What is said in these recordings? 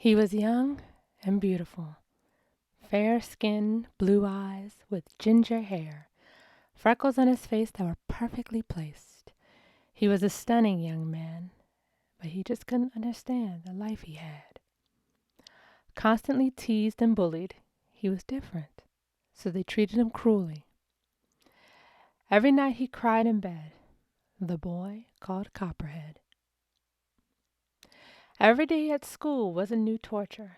He was young and beautiful, fair skin, blue eyes, with ginger hair, freckles on his face that were perfectly placed. He was a stunning young man, but he just couldn't understand the life he had. Constantly teased and bullied, he was different, so they treated him cruelly. Every night he cried in bed, the boy called Copperhead. Every day at school was a new torture.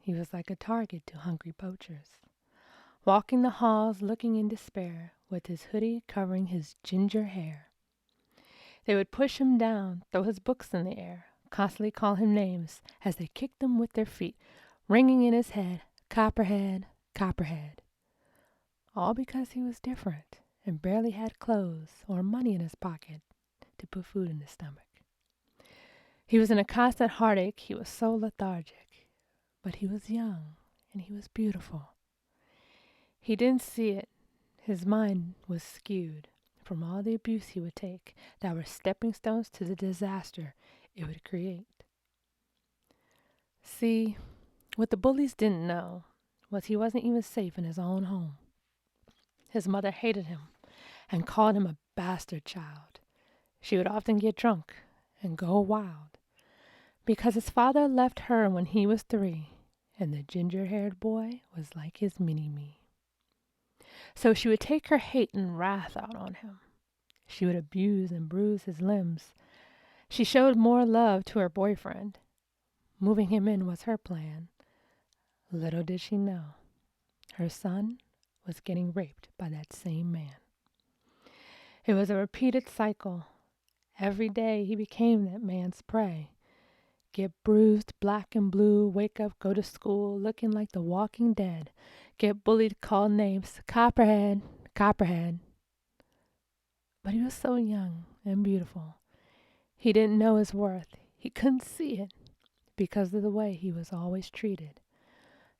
He was like a target to hungry poachers, walking the halls looking in despair, with his hoodie covering his ginger hair. They would push him down, throw his books in the air, constantly call him names as they kicked him with their feet, ringing in his head, Copperhead, Copperhead. All because he was different and barely had clothes or money in his pocket to put food in his stomach. He was in a constant heartache. He was so lethargic. But he was young and he was beautiful. He didn't see it. His mind was skewed from all the abuse he would take that were stepping stones to the disaster it would create. See, what the bullies didn't know was he wasn't even safe in his own home. His mother hated him and called him a bastard child. She would often get drunk and go wild because his father left her when he was 3, and the ginger-haired boy was like his mini-me. So she would take her hate and wrath out on him. She would abuse and bruise his limbs. She showed more love to her boyfriend. Moving him in was her plan. Little did she know, her son was getting raped by that same man. It was a repeated cycle. Every day he became that man's prey. Get bruised, black and blue, wake up, go to school, looking like the walking dead. Get bullied, called names, Copperhead, Copperhead. But he was so young and beautiful. He didn't know his worth. He couldn't see it because of the way he was always treated.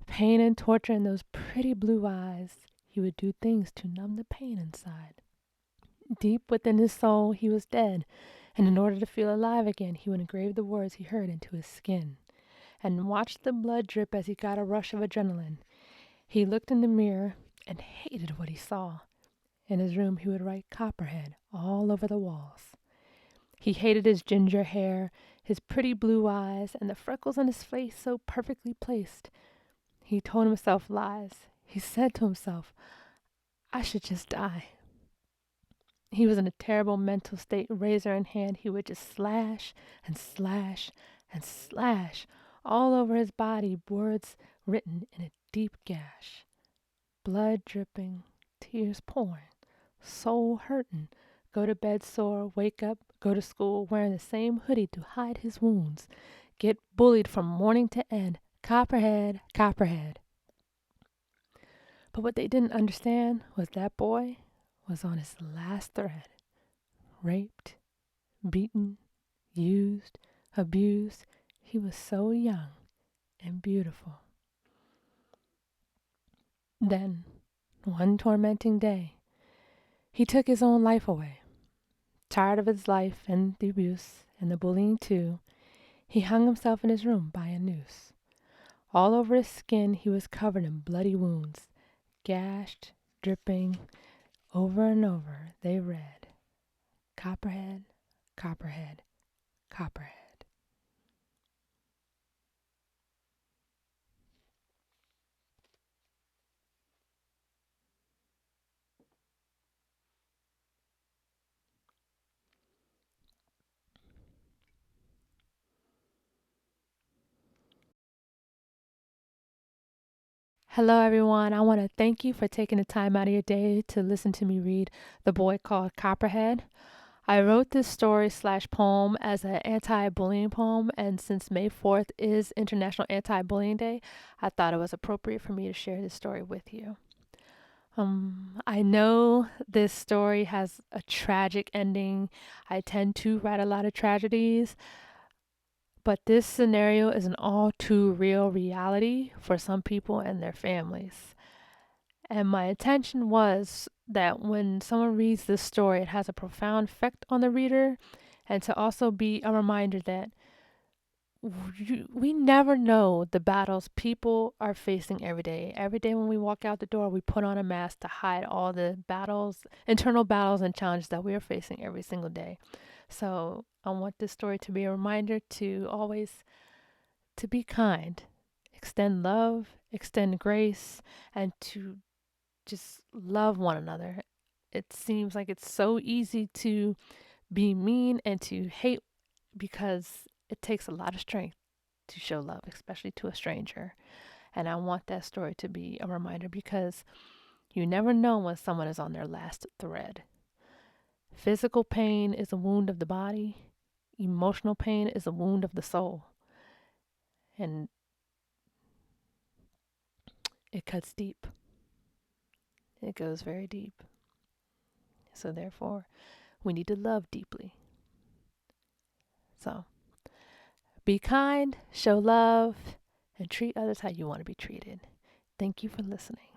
Pain and torture in those pretty blue eyes. He would do things to numb the pain inside. Deep within his soul, he was dead, and in order to feel alive again, he would engrave the words he heard into his skin and watch the blood drip as he got a rush of adrenaline. He looked in the mirror and hated what he saw. In his room, he would write Copperhead all over the walls. He hated his ginger hair, his pretty blue eyes, and the freckles on his face so perfectly placed. He told himself lies. He said to himself, I should just die. He was in a terrible mental state. Razor in hand, he would just slash and slash and slash all over his body, words written in a deep gash. Blood dripping, tears pouring, soul hurting. Go to bed sore, wake up, go to school wearing the same hoodie to hide his wounds. Get bullied from morning to end. Copperhead, Copperhead. But what they didn't understand was that boy was on his last thread. Raped, beaten, used, abused. He was so young and beautiful. Then, one tormenting day, he took his own life away. Tired of his life and the abuse and the bullying too, he hung himself in his room by a noose. All over his skin he was covered in bloody wounds, gashed, dripping. Over and over they read, Copperhead, Copperhead, Copperhead. Hello, everyone. I want to thank you for taking the time out of your day to listen to me read The Boy Called Copperhead. I wrote this story / poem as an anti-bullying poem, and since May 4th is International Anti-Bullying Day, I thought it was appropriate for me to share this story with you. I know this story has a tragic ending. I tend to write a lot of tragedies, but this scenario is an all too real reality for some people and their families. And my intention was that when someone reads this story, it has a profound effect on the reader, and to also be a reminder that we never know the battles people are facing every day. Every day when we walk out the door, we put on a mask to hide all the battles, internal battles and challenges that we are facing every single day. So I want this story to be a reminder to always to be kind, extend love, extend grace, and to just love one another. It seems like it's so easy to be mean and to hate because it takes a lot of strength to show love, especially to a stranger. And I want that story to be a reminder because you never know when someone is on their last thread. Physical pain is a wound of the body, emotional pain is a wound of the soul. And it cuts deep, it goes very deep. So, therefore, we need to love deeply. So, be kind, show love, and treat others how you want to be treated. Thank you for listening.